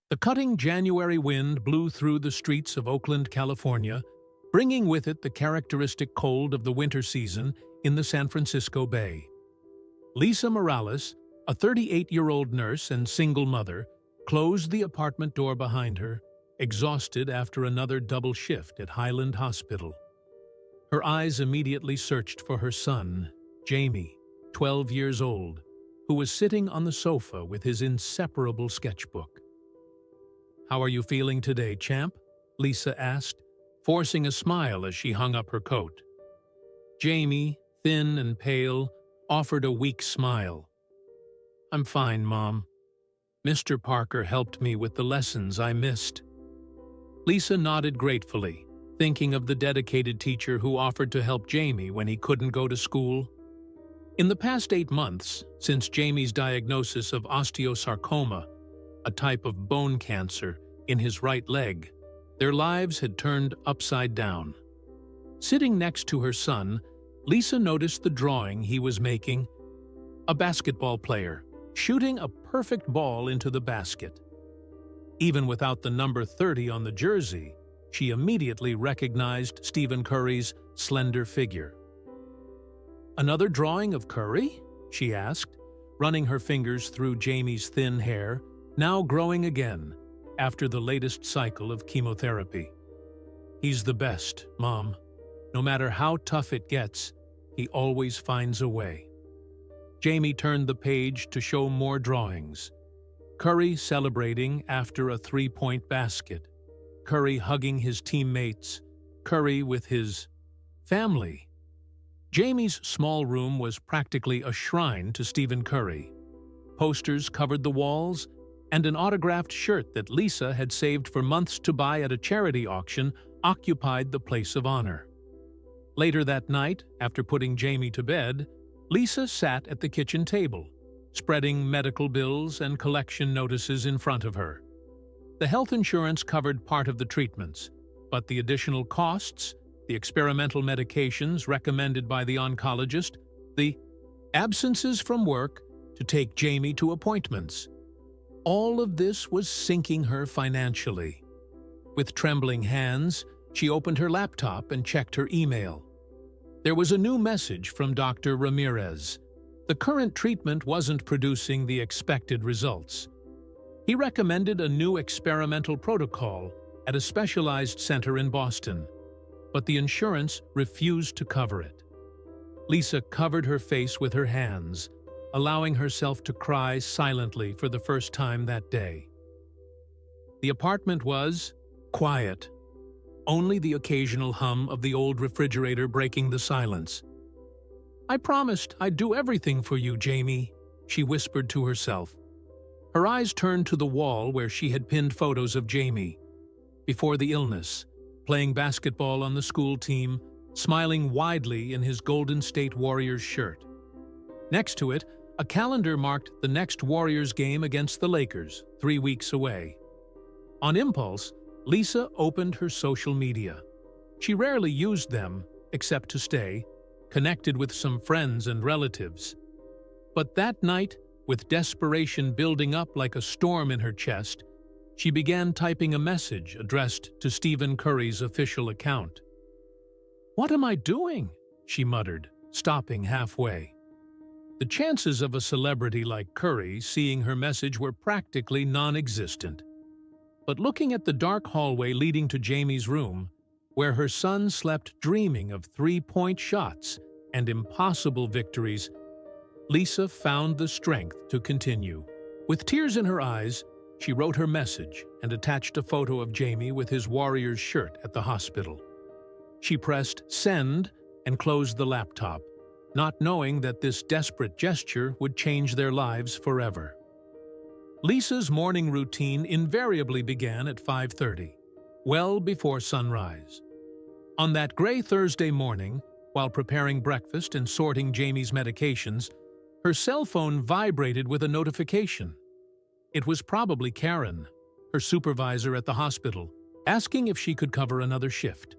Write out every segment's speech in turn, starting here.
The cutting January wind blew through the streets of Oakland, California, bringing with it the characteristic cold of the winter season in the San Francisco Bay. Lisa Morales, a 38-year-old nurse and single mother, closed the apartment door behind her, exhausted after another double shift at Highland Hospital. Her eyes immediately searched for her son, Jamie, 12 years old, who was sitting on the sofa with his inseparable sketchbook. "How are you feeling today, champ?" Lisa asked, forcing a smile as she hung up her coat. Jamie, thin and pale, offered a weak smile. "I'm fine, Mom. Mr. Parker helped me with the lessons I missed." Lisa nodded gratefully, thinking of the dedicated teacher who offered to help Jamie when he couldn't go to school. In the past 8 months, since Jamie's diagnosis of osteosarcoma, a type of bone cancer, in his right leg, their lives had turned upside down. Sitting next to her son, Lisa noticed the drawing he was making: a basketball player shooting a perfect ball into the basket. Even without the number 30 on the jersey, she immediately recognized Stephen Curry's slender figure. "Another drawing of Curry?" she asked, running her fingers through Jamie's thin hair, now growing again after the latest cycle of chemotherapy. "He's the best, Mom. No matter how tough it gets, he always finds a way." Jamie turned the page to show more drawings. Curry celebrating after a 3-point basket, Curry hugging his teammates, Curry with his family. Jamie's small room was practically a shrine to Stephen Curry. Posters covered the walls, and an autographed shirt that Lisa had saved for months to buy at a charity auction occupied the place of honor. Later that night, after putting Jamie to bed, Lisa sat at the kitchen table, spreading medical bills and collection notices in front of her. The health insurance covered part of the treatments, but the additional costs, the experimental medications recommended by the oncologist, the absences from work to take Jamie to appointments. All of this was sinking her financially. With trembling hands, she opened her laptop and checked her email. There was a new message from Dr. Ramirez. The current treatment wasn't producing the expected results. He recommended a new experimental protocol at a specialized center in Boston, but the insurance refused to cover it. Lisa covered her face with her hands, allowing herself to cry silently for the first time that day. The apartment was quiet, only the occasional hum of the old refrigerator breaking the silence. "I promised I'd do everything for you, Jamie," she whispered to herself. Her eyes turned to the wall where she had pinned photos of Jamie, before the illness, playing basketball on the school team, smiling widely in his Golden State Warriors shirt. Next to it, a calendar marked the next Warriors game against the Lakers, 3 weeks away. On impulse, Lisa opened her social media. She rarely used them, except to stay connected with some friends and relatives. But that night, with desperation building up like a storm in her chest, she began typing a message addressed to Stephen Curry's official account. "What am I doing?" she muttered, stopping halfway. The chances of a celebrity like Curry seeing her message were practically non-existent. But looking at the dark hallway leading to Jamie's room, where her son slept dreaming of 3-point shots and impossible victories, Lisa found the strength to continue. With tears in her eyes, she wrote her message and attached a photo of Jamie with his Warriors shirt at the hospital. She pressed send and closed the laptop, not knowing that this desperate gesture would change their lives forever. Lisa's morning routine invariably began at 5:30, well before sunrise. On that gray Thursday morning, while preparing breakfast and sorting Jamie's medications, her cell phone vibrated with a notification. It was probably Karen, her supervisor at the hospital, asking if she could cover another shift.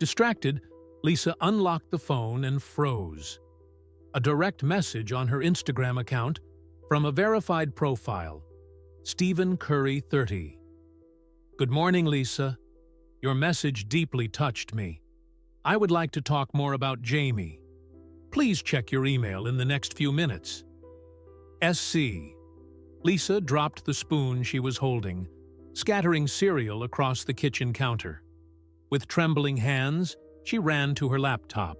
Distracted, Lisa unlocked the phone and froze. A direct message on her Instagram account from a verified profile. Stephen Curry, 30. Good morning, Lisa. Your message deeply touched me. I would like to talk more about Jamie. Please check your email in the next few minutes. SC. Lisa dropped the spoon she was holding, scattering cereal across the kitchen counter. With trembling hands, she ran to her laptop.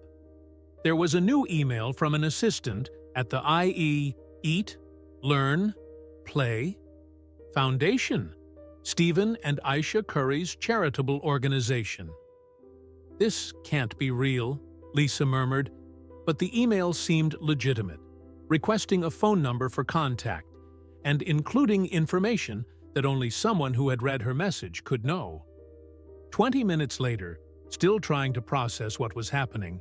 There was a new email from an assistant at the IE Eat, Learn, Play Foundation, Stephen and Aisha Curry's charitable organization. This can't be real, Lisa murmured, but the email seemed legitimate, requesting a phone number for contact and including information that only someone who had read her message could know. 20 minutes later, still trying to process what was happening,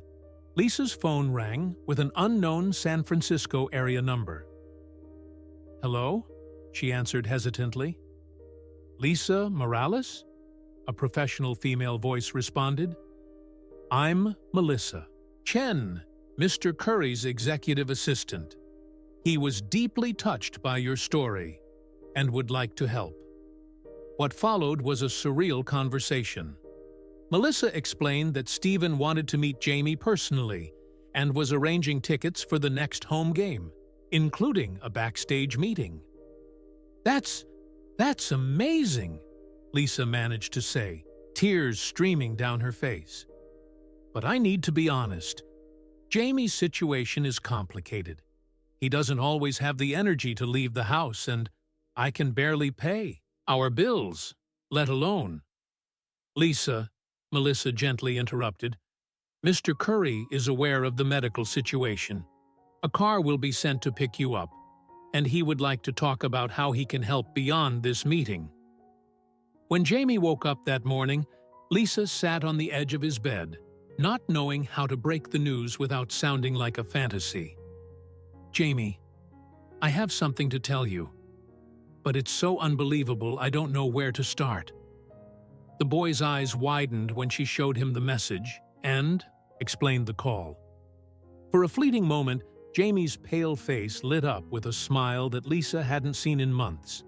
Lisa's phone rang with an unknown San Francisco area number. Hello? She answered hesitantly. Lisa Morales? A professional female voice responded. I'm Melissa Chen, Mr. Curry's executive assistant. He was deeply touched by your story and would like to help. What followed was a surreal conversation. Melissa explained that Stephen wanted to meet Jamie personally and was arranging tickets for the next home game, including a backstage meeting. That's amazing, Lisa managed to say, tears streaming down her face. But I need to be honest. Jamie's situation is complicated. He doesn't always have the energy to leave the house, and I can barely pay our bills, let alone. Lisa, Melissa gently interrupted, Mr. Curry is aware of the medical situation. A car will be sent to pick you up, and he would like to talk about how he can help beyond this meeting. When Jamie woke up that morning, Lisa sat on the edge of his bed, not knowing how to break the news without sounding like a fantasy. Jamie, I have something to tell you, but it's so unbelievable I don't know where to start. The boy's eyes widened when she showed him the message and explained the call. For a fleeting moment, Jamie's pale face lit up with a smile that Lisa hadn't seen in months.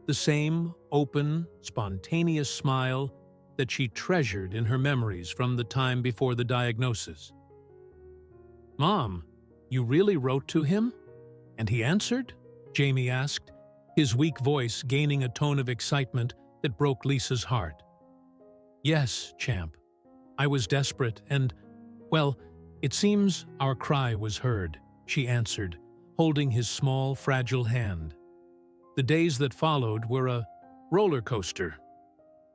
The same open, spontaneous smile that she treasured in her memories from the time before the diagnosis. Mom, you really wrote to him? And he answered? Jamie asked, his weak voice gaining a tone of excitement that broke Lisa's heart. Yes, champ. I was desperate and, well, it seems our cry was heard, she answered, holding his small, fragile hand. The days that followed were a roller coaster.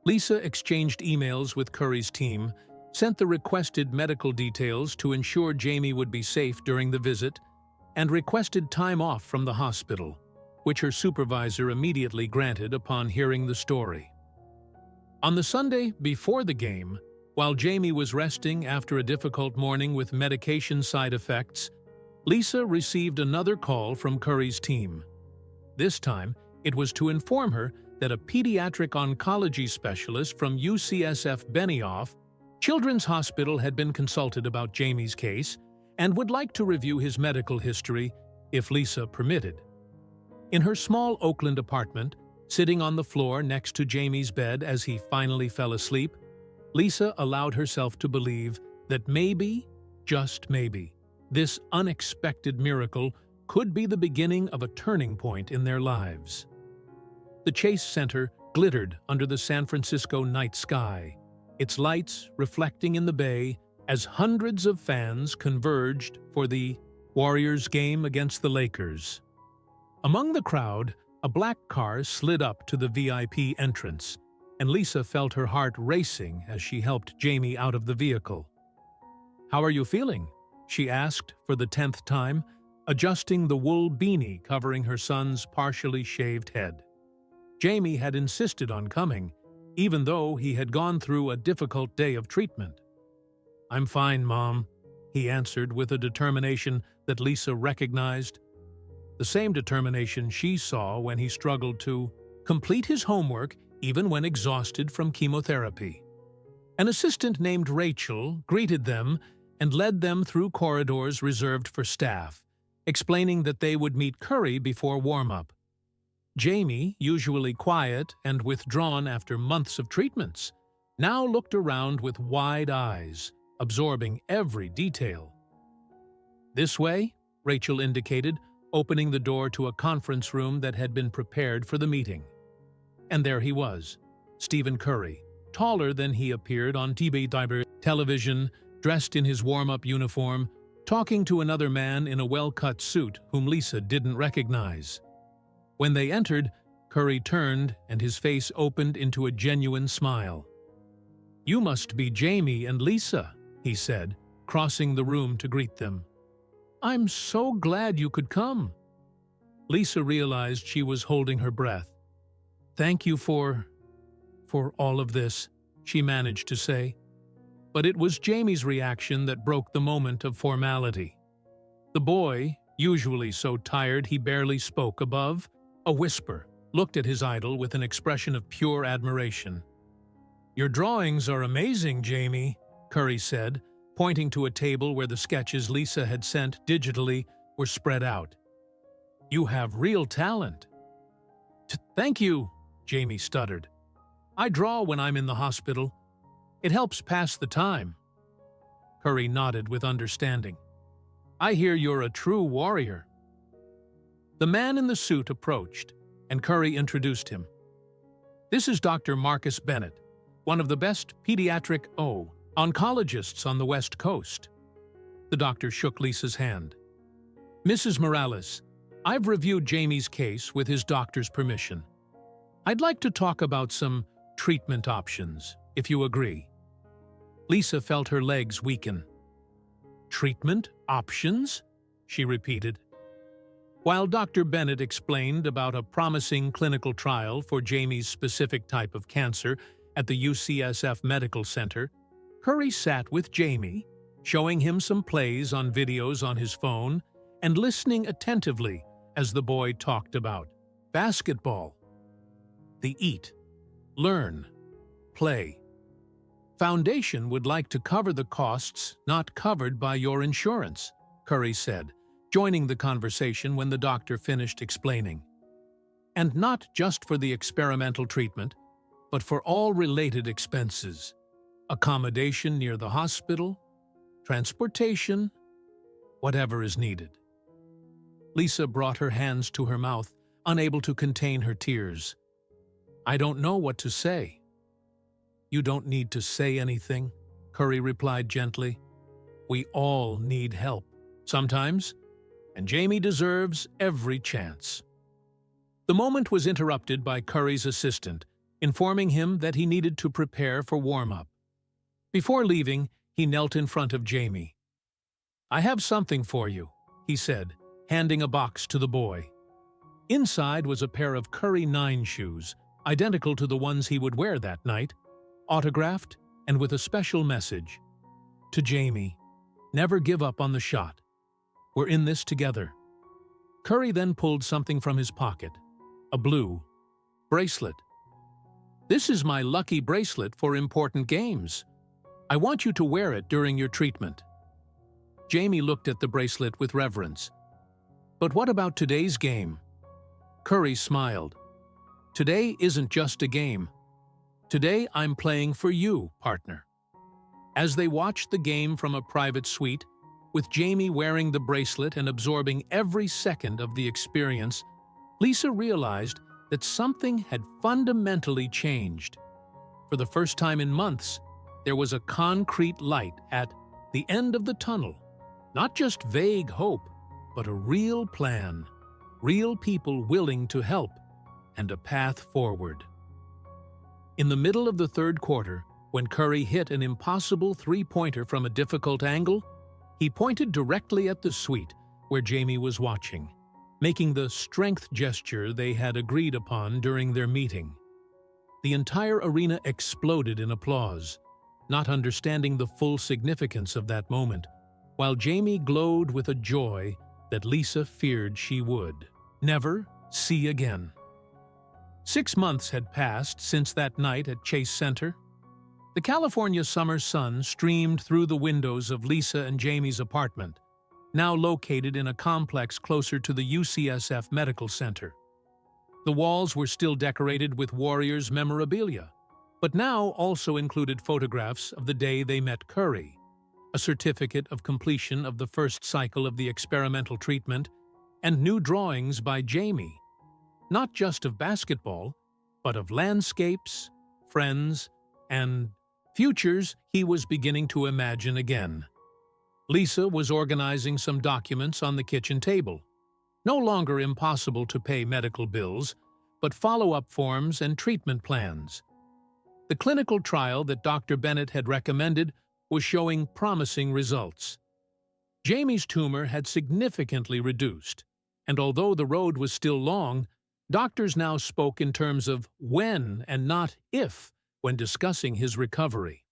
Lisa exchanged emails with Curry's team, sent the requested medical details to ensure Jamie would be safe during the visit, and requested time off from the hospital, which her supervisor immediately granted upon hearing the story. On the Sunday before the game, while Jamie was resting after a difficult morning with medication side effects, Lisa received another call from Curry's team. This time, it was to inform her that a pediatric oncology specialist from UCSF Benioff Children's Hospital had been consulted about Jamie's case and would like to review his medical history if Lisa permitted. In her small Oakland apartment, sitting on the floor next to Jamie's bed as he finally fell asleep, Lisa allowed herself to believe that maybe, just maybe, this unexpected miracle could be the beginning of a turning point in their lives. The Chase Center glittered under the San Francisco night sky, its lights reflecting in the bay as hundreds of fans converged for the Warriors game against the Lakers. Among the crowd, a black car slid up to the VIP entrance, and Lisa felt her heart racing as she helped Jamie out of the vehicle. "How are you feeling?" she asked for the 10th time, adjusting the wool beanie covering her son's partially shaved head. Jamie had insisted on coming, even though he had gone through a difficult day of treatment. "I'm fine, Mom," he answered with a determination that Lisa recognized. The same determination she saw when he struggled to complete his homework even when exhausted from chemotherapy. An assistant named Rachel greeted them and led them through corridors reserved for staff, explaining that they would meet Curry before warm-up. Jamie, usually quiet and withdrawn after months of treatments, now looked around with wide eyes, absorbing every detail. "This way," Rachel indicated, opening the door to a conference room that had been prepared for the meeting. And there he was, Stephen Curry, taller than he appeared on TV television, dressed in his warm-up uniform, talking to another man in a well-cut suit whom Lisa didn't recognize. When they entered, Curry turned and his face opened into a genuine smile. "You must be Jamie and Lisa," he said, crossing the room to greet them. "I'm so glad you could come." Lisa realized she was holding her breath. "Thank you for all of this," she managed to say. But it was Jamie's reaction that broke the moment of formality. The boy, usually so tired he barely spoke above a whisper, looked at his idol with an expression of pure admiration. "Your drawings are amazing, Jamie," Curry said, pointing to a table where the sketches Lisa had sent digitally were spread out. "You have real talent." "Thank you," Jamie stuttered. "I draw when I'm in the hospital. It helps pass the time." Curry nodded with understanding. "I hear you're a true warrior." The man in the suit approached, and Curry introduced him. "This is Dr. Marcus Bennett, one of the best pediatric oncologists on the West Coast." The doctor shook Lisa's hand. "Mrs. Morales, I've reviewed Jamie's case with his doctor's permission. I'd like to talk about some treatment options, if you agree." Lisa felt her legs weaken. "Treatment options?" she repeated. While Dr. Bennett explained about a promising clinical trial for Jamie's specific type of cancer at the UCSF Medical Center, Curry sat with Jamie, showing him some plays on videos on his phone and listening attentively as the boy talked about basketball, the eat, learn, play. "Foundation would like to cover the costs not covered by your insurance," Curry said, joining the conversation when the doctor finished explaining. "And not just for the experimental treatment, but for all related expenses. Accommodation near the hospital, transportation, whatever is needed." Lisa brought her hands to her mouth, unable to contain her tears. "I don't know what to say." "You don't need to say anything," Curry replied gently. "We all need help, sometimes, and Jamie deserves every chance." The moment was interrupted by Curry's assistant, informing him that he needed to prepare for warm-up. Before leaving, he knelt in front of Jamie. "I have something for you," he said, handing a box to the boy. Inside was a pair of Curry 9 shoes, identical to the ones he would wear that night, autographed and with a special message. "To Jamie, never give up on the shot. We're in this together." Curry then pulled something from his pocket, a blue bracelet. "This is my lucky bracelet for important games. I want you to wear it during your treatment." Jamie looked at the bracelet with reverence. "But what about today's game?" Curry smiled. "Today isn't just a game. Today I'm playing for you, partner." As they watched the game from a private suite, with Jamie wearing the bracelet and absorbing every second of the experience, Lisa realized that something had fundamentally changed. For the first time in months, there was a concrete light at the end of the tunnel. Not just vague hope, but a real plan, real people willing to help, and a path forward. In the middle of the third quarter, when Curry hit an impossible three-pointer from a difficult angle, he pointed directly at the suite where Jamie was watching, making the strength gesture they had agreed upon during their meeting. The entire arena exploded in applause, not understanding the full significance of that moment, while Jamie glowed with a joy that Lisa feared she would never see again. 6 months had passed since that night at Chase Center. The California summer sun streamed through the windows of Lisa and Jamie's apartment, now located in a complex closer to the UCSF Medical Center. The walls were still decorated with warriors' memorabilia, but now also included photographs of the day they met Curry, a certificate of completion of the first cycle of the experimental treatment, and new drawings by Jamie, not just of basketball, but of landscapes, friends, and futures he was beginning to imagine again. Lisa was organizing some documents on the kitchen table. No longer impossible to pay medical bills, but follow-up forms and treatment plans. The clinical trial that Dr. Bennett had recommended was showing promising results. Jamie's tumor had significantly reduced, and although the road was still long, doctors now spoke in terms of when and not if when discussing his recovery.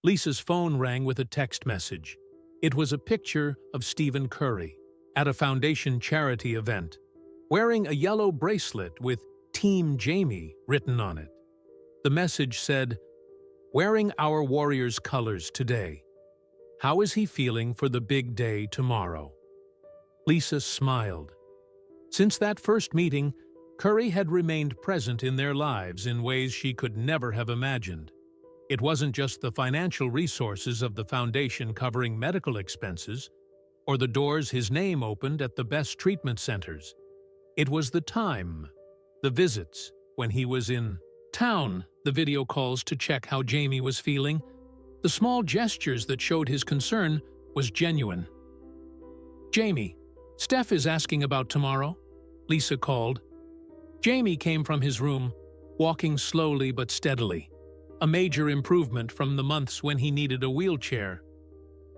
Lisa's phone rang with a text message. It was a picture of Stephen Curry at a foundation charity event, wearing a yellow bracelet with Team Jamie written on it. The message said, "Wearing our Warriors' colors today. How is he feeling for the big day tomorrow?" Lisa smiled. Since that first meeting, Curry had remained present in their lives in ways she could never have imagined. It wasn't just the financial resources of the foundation covering medical expenses, or the doors his name opened at the best treatment centers. It was the time, the visits, when he was in town, the video calls to check how Jamie was feeling, the small gestures that showed his concern was genuine. "Jamie, Steph is asking about tomorrow," Lisa called. Jamie came from his room, walking slowly but steadily, a major improvement from the months when he needed a wheelchair.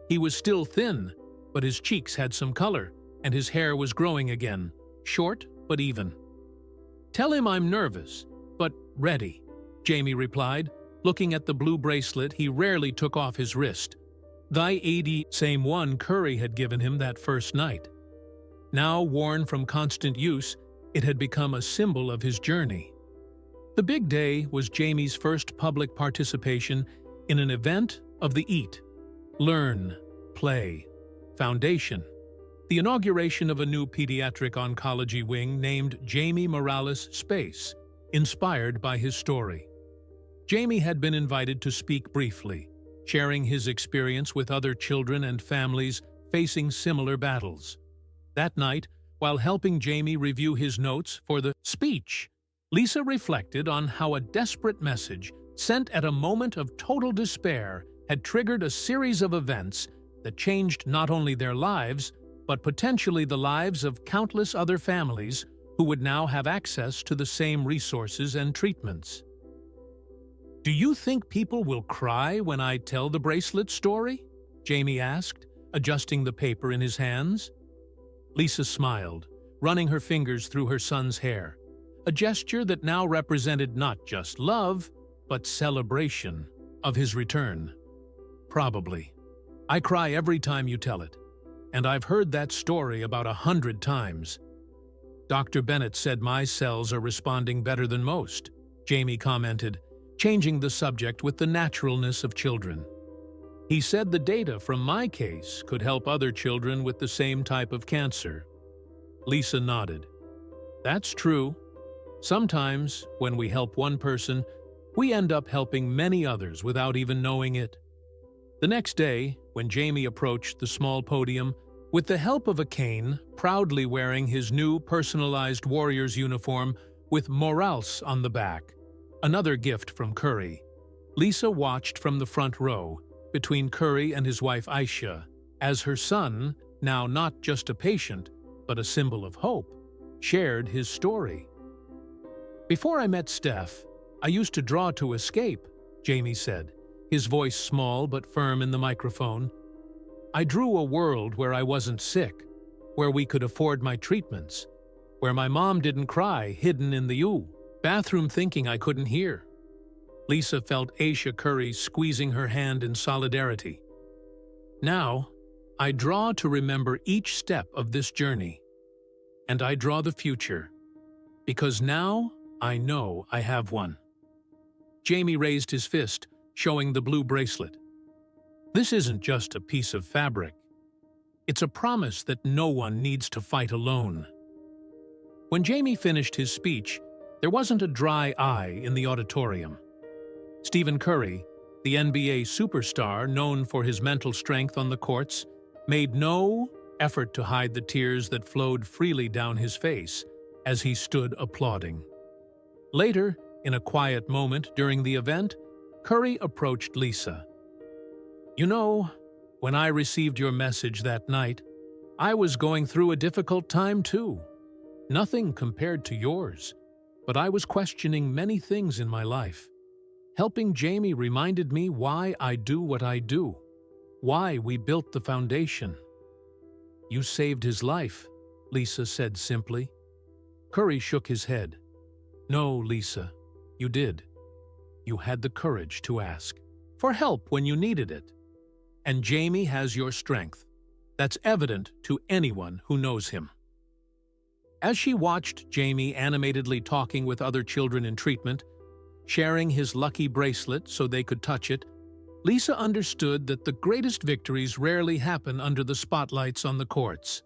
He was still thin, but his cheeks had some color, and his hair was growing again, short but even. "Tell him I'm nervous, but ready," Jamie replied, looking at the blue bracelet he rarely took off his wrist. The same one Curry had given him that first night. Now worn from constant use, it had become a symbol of his journey. The big day was Jamie's first public participation in an event of the EAT, Learn, Play, Foundation, the inauguration of a new pediatric oncology wing named Jamie Morales Space, inspired by his story. Jamie had been invited to speak briefly, sharing his experience with other children and families facing similar battles. That night, while helping Jamie review his notes for the speech, Lisa reflected on how a desperate message sent at a moment of total despair had triggered a series of events that changed not only their lives, but potentially the lives of countless other families who would now have access to the same resources and treatments. "Do you think people will cry when I tell the bracelet story?" Jamie asked, adjusting the paper in his hands. Lisa smiled, running her fingers through her son's hair, a gesture that now represented not just love, but celebration of his return. "Probably. I cry every time you tell it, and I've heard that story about 100 times. Dr. Bennett said my cells are responding better than most," Jamie commented, changing the subject with the naturalness of children. "He said the data from my case could help other children with the same type of cancer." Lisa nodded. "That's true. Sometimes, when we help one person, we end up helping many others without even knowing it." The next day, when Jamie approached the small podium, with the help of a cane, proudly wearing his new personalized Warriors uniform with Morales on the back, another gift from Curry, Lisa watched from the front row, between Curry and his wife Aisha, as her son, now not just a patient, but a symbol of hope, shared his story. "Before I met Steph, I used to draw to escape," Jamie said, his voice small but firm in the microphone. "I drew a world where I wasn't sick, where we could afford my treatments, where my mom didn't cry hidden in the bathroom thinking I couldn't hear." Lisa felt Aisha Curry squeezing her hand in solidarity. "Now, I draw to remember each step of this journey. And I draw the future, because now I know I have one." Jamie raised his fist, showing the blue bracelet. "This isn't just a piece of fabric. It's a promise that no one needs to fight alone." When Jamie finished his speech, there wasn't a dry eye in the auditorium. Stephen Curry, the NBA superstar known for his mental strength on the courts, made no effort to hide the tears that flowed freely down his face as he stood applauding. Later, in a quiet moment during the event, Curry approached Lisa. "You know, when I received your message that night, I was going through a difficult time too. Nothing compared to yours, but I was questioning many things in my life. Helping Jamie reminded me why I do what I do, why we built the foundation." "You saved his life," Lisa said simply. Curry shook his head. "No, Lisa, you did. You had the courage to ask for help when you needed it. And Jamie has your strength. That's evident to anyone who knows him." As she watched Jamie animatedly talking with other children in treatment, sharing his lucky bracelet so they could touch it, Lisa understood that the greatest victories rarely happen under the spotlights on the courts.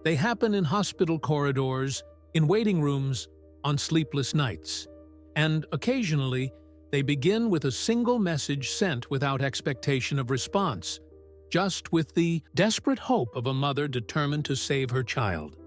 They happen in hospital corridors, in waiting rooms, on sleepless nights. And occasionally, they begin with a single message sent without expectation of response, just with the desperate hope of a mother determined to save her child.